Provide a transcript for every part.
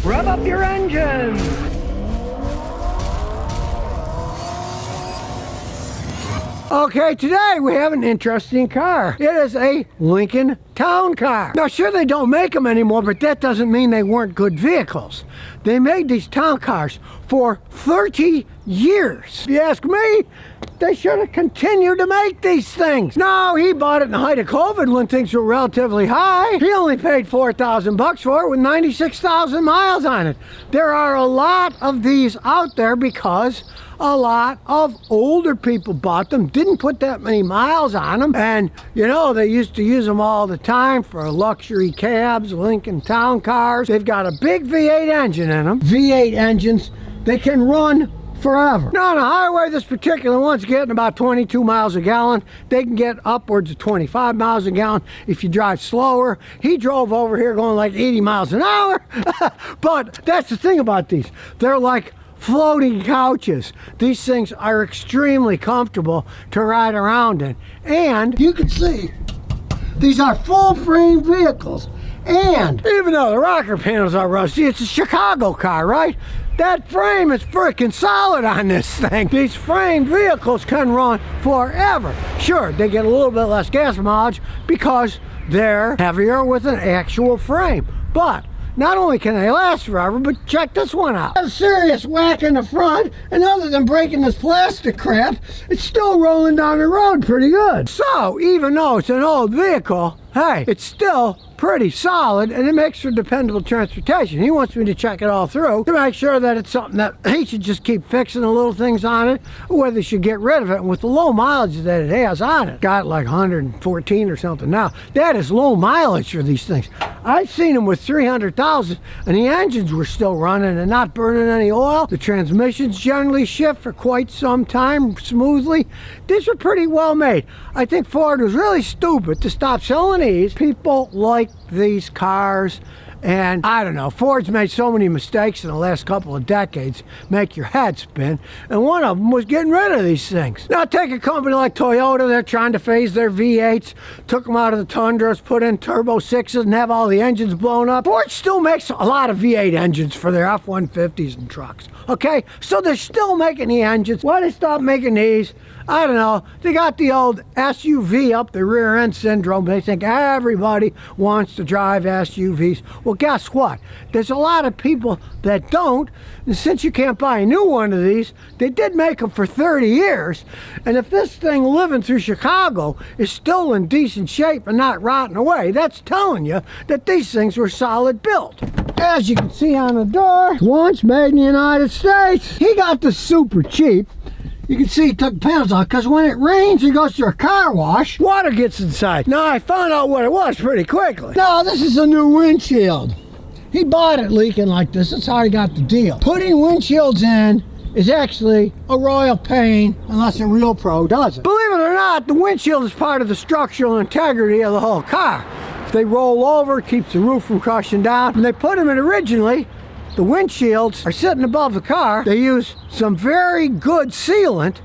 Rev up your engines! Okay, today we have an interesting car. It is a Lincoln Town Car. Now, sure, they don't make them anymore, but that doesn't mean they weren't good vehicles. They made these town cars for 30 years. If you ask me, they should have continued to make these things. No, he bought it in the height of COVID when things were relatively high. He only paid $4,000 for it with 96,000 miles on it. There are a lot of these out there because a lot of older people bought them, didn't put that many miles on them, and you know, they used to use them all the time for luxury cabs, Lincoln Town Cars. They've got a big V8 engine in them. V8 engines, they can run forever. Now on the highway, this particular one's getting about 22 miles a gallon. They can get upwards of 25 miles a gallon if you drive slower. He drove over here going like 80 miles an hour. But that's the thing about these. They're like floating couches. These things are extremely comfortable to ride around in. And you can see, these are full frame vehicles. And even though the rocker panels are rusty, it's a Chicago car, right? That frame is freaking solid on this thing. These frame vehicles can run forever. Sure, they get a little bit less gas mileage because they're heavier with an actual frame. But not only can they last forever, but check this one out. A serious whack in the front, and other than breaking this plastic crap, it's still rolling down the road pretty good. So, even though it's an old vehicle, hey, it's still pretty solid, and it makes for dependable transportation. He wants me to check it all through to make sure that it's something that he should just keep fixing the little things on it, or whether he should get rid of it. And with the low mileage that it has on it, got like 114 or something now, that is low mileage for these things. I've seen them with 300,000 and the engines were still running and not burning any oil. The transmissions generally shift for quite some time smoothly. These were pretty well made. I think Ford was really stupid to stop selling these. People like these cars, and I don't know, Ford's made so many mistakes in the last couple of decades, make your head spin, and one of them was getting rid of these things. Now take a company like Toyota, they're trying to phase their V8s, took them out of the Tundras, put in turbo 6s and have all the engines blown up. Ford still makes a lot of V8 engines for their F-150s and trucks, okay? So they're still making the engines. Why they stop making these? I don't know. They got the old SUV up the rear end syndrome. They think everybody wants to drive SUVs. Well, guess what? There's a lot of people that don't. And since you can't buy a new one of these, they did make them for 30 years. And if this thing living through Chicago is still in decent shape and not rotting away, that's telling you that these things were solid built. As you can see on the door, once made in the United States. He got this super cheap. You can see he took the panels off because when it rains, he goes through a car wash, water gets inside. Now, I found out what it was pretty quickly. No, this is a new windshield. He bought it leaking like this. That's how he got the deal. Putting windshields in is actually a royal pain unless a real pro does it. Believe it or not, the windshield is part of the structural integrity of the whole car. If they roll over, it keeps the roof from crushing down. When they put them in originally, the windshields are sitting above the car. They use some very good sealant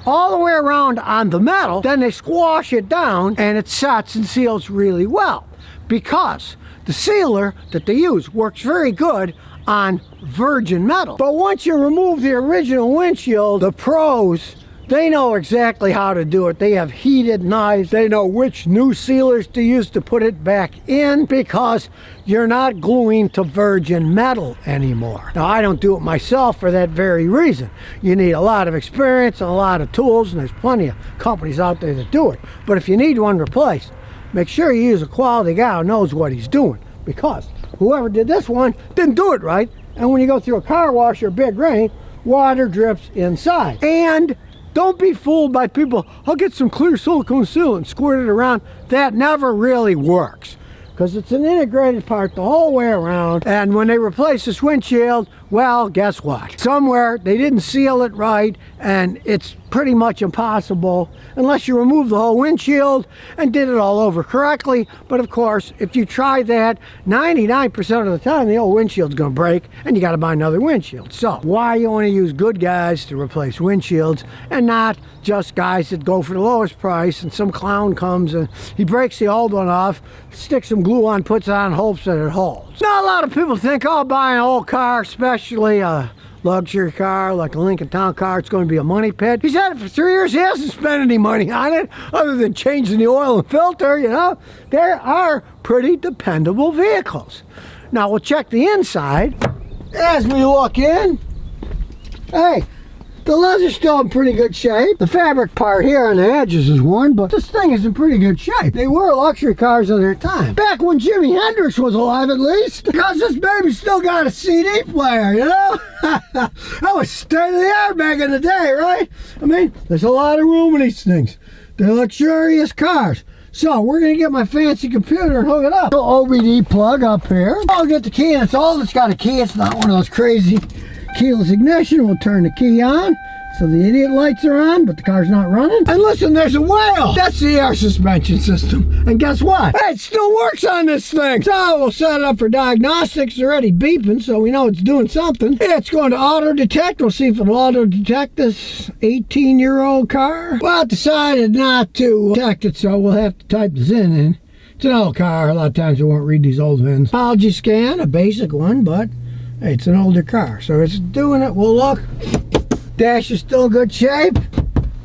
all the way around on the metal. Then they squash it down and it sets and seals really well because the sealer that they use works very good on virgin metal. But once you remove the original windshield, the pros, they know exactly how to do it. They have heated knives. They know which new sealers to use to put it back in because you're not gluing to virgin metal anymore. Now, I don't do it myself for that very reason. You need a lot of experience and a lot of tools, and there's plenty of companies out there that do it. But if you need one replaced, make sure you use a quality guy who knows what he's doing, because whoever did this one didn't do it right. And when you go through a car wash or big rain, water drips inside. And don't be fooled by people, I'll get some clear silicone sealant and squirt it around. That never really works because it's an integrated part the whole way around. And when they replace this windshield, well, guess what? Somewhere they didn't seal it right, and it's pretty much impossible unless you remove the whole windshield and did it all over correctly. But of course, if you try that, 99% of the time the old windshield's gonna break and you gotta buy another windshield. So why you wanna use good guys to replace windshields and not just guys that go for the lowest price and some clown comes and he breaks the old one off, sticks some glue on, puts it on, hopes that it holds. Now, a lot of people think, oh, buying an old car, especially a luxury car like a Lincoln Town car, it's going to be a money pit. He's had it for 3 years. He hasn't spent any money on it other than changing the oil and filter, you know. There are pretty dependable vehicles. Now, we'll check the inside as we look in. Hey, the leather's still in pretty good shape. The fabric part here on the edges is worn, but this thing is in pretty good shape. They were luxury cars of their time. Back when Jimi Hendrix was alive, at least. Because this baby still got a CD player, you know? That was state of the art back in the day, right? I mean, there's a lot of room in these things. They're luxurious cars. So we're gonna get my fancy computer and hook it up. Little OBD plug up here. I'll get the key, and it's old. It's got a key. It's not one of those crazy keyless ignition. We'll turn the key on. So the idiot lights are on, but the car's not running. And listen, there's a whale. That's the air suspension system. And guess what? Hey, it still works on this thing. So we'll set it up for diagnostics. It's already beeping, so we know it's doing something. It's going to auto detect. We'll see if it'll auto detect this 18-year-old car. Well, it decided not to detect it, so we'll have to type the VIN in. It's an old car. A lot of times we won't read these old VINs. Apology scan, a basic one, but hey, it's an older car. So it's doing it. We'll look. Dash is still in good shape.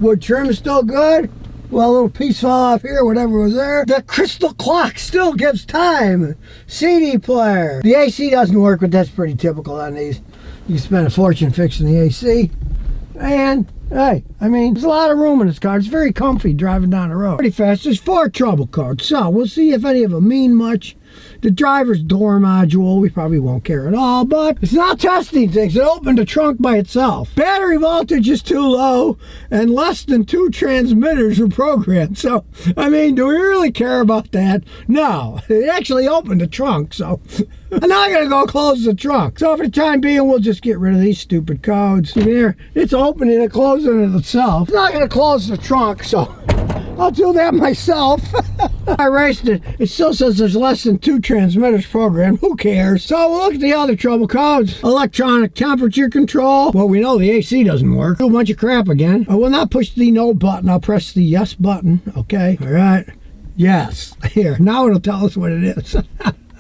Wood trim is still good. Well, a little piece fell off here, whatever was there. The crystal clock still gives time. CD player. The AC doesn't work, but that's pretty typical on these. You spend a fortune fixing the AC. And, hey, I mean, there's a lot of room in this car. It's very comfy driving down the road. Pretty fast. There's 4 trouble codes, so we'll see if any of them mean much. The driver's door module, we probably won't care at all, but it's not testing things. It opened the trunk by itself. Battery voltage is too low, and less than 2 transmitters are programmed. So, I mean, do we really care about that? No. It actually opened the trunk, so I'm not going to go close the trunk. So for the time being, we'll just get rid of these stupid codes. Here, it's opening and closing it itself. It's not going to close the trunk, so I'll do that myself. I raced it. It still says there's less than 2 transmitters programmed. Who cares? So we'll look at the other trouble codes. Electronic temperature control. Well, we know the AC doesn't work. Do a bunch of crap again. I will not push the no button. I'll press the yes button. Okay. All right. Yes. Here. Now it'll tell us what it is.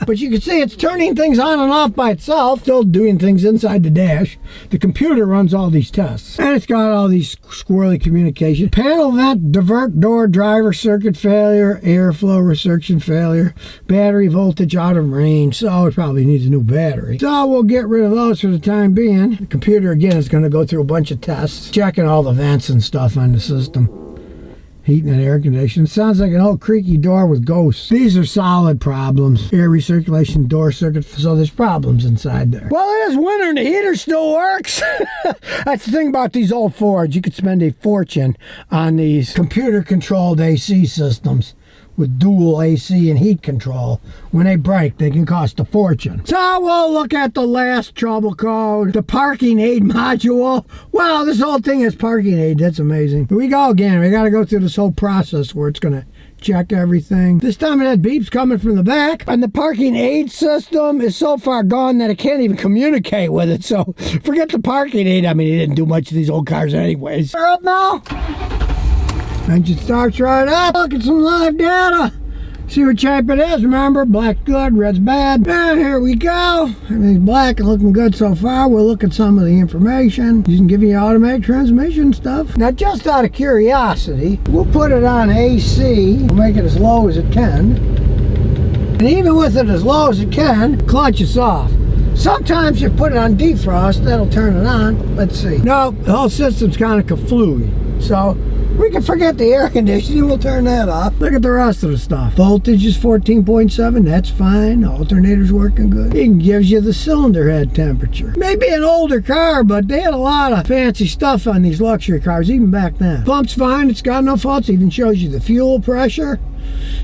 But you can see it's turning things on and off by itself, still doing things inside the dash. The computer runs all these tests. And it's got all these squirrely communication. Panel vent, divert door, driver circuit failure, airflow restriction failure, battery voltage out of range. So it probably needs a new battery. So we'll get rid of those for the time being. The computer, again, is going to go through a bunch of tests, checking all the vents and stuff on the system. Heating and air conditioning. Sounds like an old creaky door with ghosts. These are solid problems. Air recirculation, door circuit, so there's problems inside there. Well, it is winter and the heater still works. That's the thing about these old Fords. You could spend a fortune on these computer-controlled AC systems with dual AC and heat control. When they break, they can cost a fortune. So we'll look at the last trouble code, the parking aid module. Wow, this whole thing is parking aid. That's amazing. Here we go again. We got to go through this whole process where it's going to check everything. This time it had beeps coming from the back, and the parking aid system is so far gone that it can't even communicate with it. So forget the parking aid. I mean, it didn't do much of these old cars anyways. We're up now. Engine starts right up. Look at some live data. See what shape it is. Remember, black's good, red's bad. And here we go. Everything's black and looking good so far. We'll look at some of the information. You can give you automatic transmission stuff. Now, just out of curiosity, we'll put it on AC. We'll make it as low as it can. And even with it as low as it can, clutch is off. Sometimes you put it on defrost, that'll turn it on. Let's see. No, the whole system's kind of kaflooey. So we can forget the air conditioning, we'll turn that off. Look at the rest of the stuff. Voltage is 14.7, that's fine. Alternator's working good. It gives you the cylinder head temperature. Maybe an older car, but they had a lot of fancy stuff on these luxury cars, even back then. Pump's fine, it's got no faults. It even shows you the fuel pressure.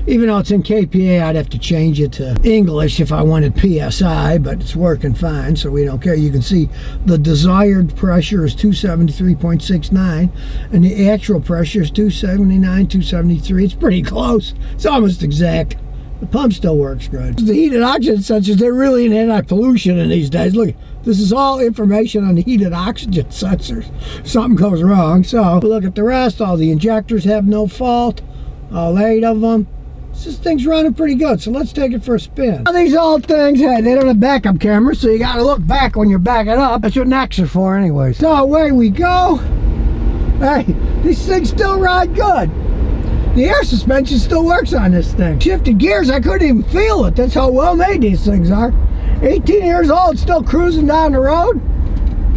Even though it's in KPA, I'd have to change it to English if I wanted PSI, but it's working fine, so we don't care. You can see the desired pressure is 273.69, and the actual pressure is 279, 273. It's pretty close. It's almost exact. The pump still works good. The heated oxygen sensors, they're really an anti-pollution in these days. Look, this is all information on the heated oxygen sensors. Something goes wrong, so look at the rest. All the injectors have no fault. All 8 of them. This thing's running pretty good, so let's take it for a spin. Now, these old things, hey, they don't have backup cameras, so you gotta look back when you're backing up. That's what NACS are for anyway. So away we go. Hey, these things still ride good. The air suspension still works on this thing. Shifted gears, I couldn't even feel it. That's how well made these things are. 18 years old, still cruising down the road.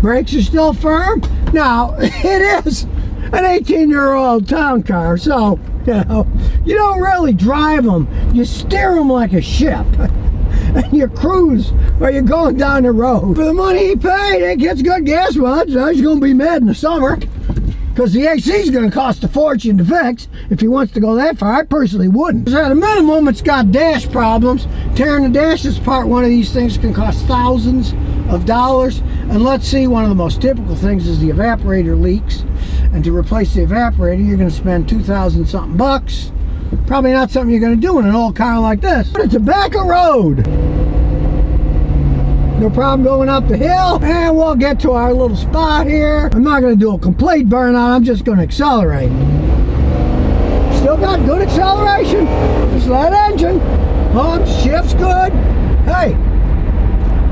Brakes are still firm. Now, it is an 18-year-old town car, so, you don't really drive them. You steer them like a ship. And you cruise while you're going down the road. For the money he paid, it gets good gas mileage. Now he's going to be mad in the summer, because the AC is going to cost a fortune to fix if he wants to go that far. I personally wouldn't. At a minimum, it's got dash problems. Tearing the dashes apart, one of these things can cost thousands of dollars. And let's see, one of the most typical things is the evaporator leaks. And to replace the evaporator, you're going to spend 2,000 something bucks. Probably not something you're going to do in an old car like this. But it's a back of road. No problem going up the hill, and we'll get to our little spot here. I'm not going to do a complete burnout, I'm just going to accelerate. Still got good acceleration. Just that engine. Pumps, shifts good. Hey,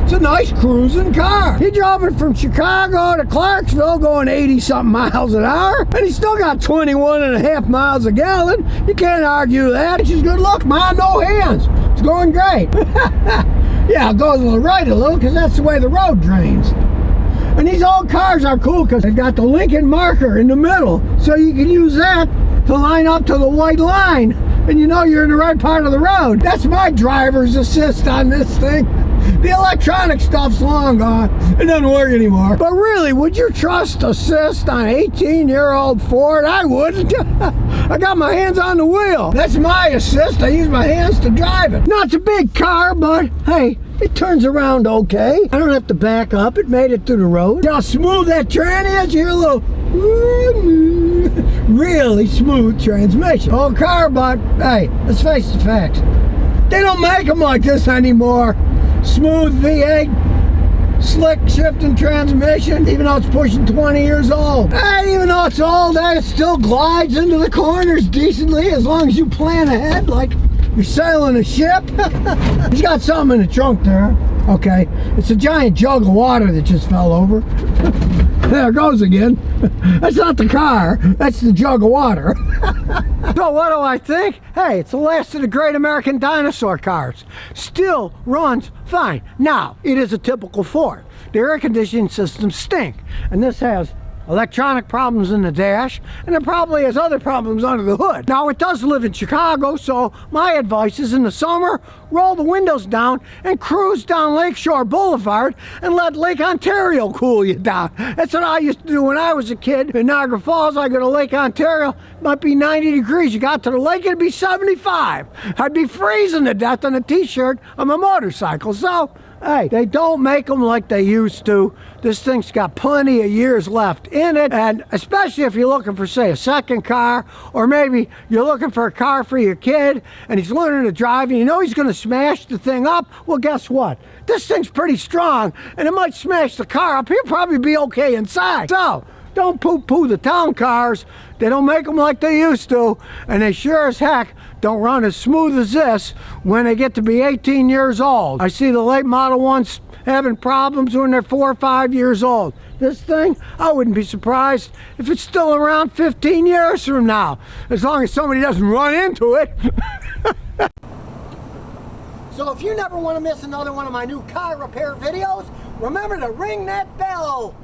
it's a nice cruising car. He drove it from Chicago to Clarksville going 80-something miles an hour, and he still got 21.5 miles a gallon. You can't argue that. It's just good luck, man. No hands. It's going great. Yeah, it goes to the right a little because that's the way the road drains. And these old cars are cool because they've got the Lincoln marker in the middle, so you can use that to line up to the white line, and you know you're in the right part of the road. That's my driver's assist on this thing. The electronic stuff's long gone. It doesn't work anymore. But really, would you trust assist on an 18-year-old Ford? I wouldn't. I got my hands on the wheel. That's my assist. I use my hands to drive it. Not a big car, but hey, it turns around okay. I don't have to back up. It made it through the road. See how smooth that tranny is? You hear a little really smooth transmission. Old car, but hey, let's face the facts. They don't make them like this anymore. Smooth V8, slick shifting transmission, even though it's pushing 20 years old. And even though it's old, it still glides into the corners decently as long as you plan ahead like you're sailing a ship. He's got something in the trunk there. Okay, it's a giant jug of water that just fell over. There it goes again. That's not the car, that's the jug of water. So what do I think? Hey, it's the last of the great American dinosaur cars. Still runs fine. Now, it is a typical Ford. The air conditioning systems stink, and this has electronic problems in the dash, and it probably has other problems under the hood. Now, it does live in Chicago, so my advice is in the summer, roll the windows down and cruise down Lakeshore Boulevard and let Lake Ontario cool you down. That's what I used to do when I was a kid. In Niagara Falls, I go to Lake Ontario, it might be 90 degrees. You got to the lake, it'd be 75. I'd be freezing to death on a t-shirt on my motorcycle. So, hey, they don't make them like they used to. This thing's got plenty of years left in it, and especially if you're looking for, say, a second car, or maybe you're looking for a car for your kid, and he's learning to drive, and you know he's going to smash the thing up. Well, guess what? This thing's pretty strong, and it might smash the car up. He'll probably be okay inside. So, don't poo-poo the town cars. They don't make them like they used to, and they sure as heck don't run as smooth as this when they get to be 18 years old. I see the late model ones having problems when they're 4 or 5 years old. This thing, I wouldn't be surprised if it's still around 15 years from now, as long as somebody doesn't run into it. So if you never want to miss another one of my new car repair videos, remember to ring that bell.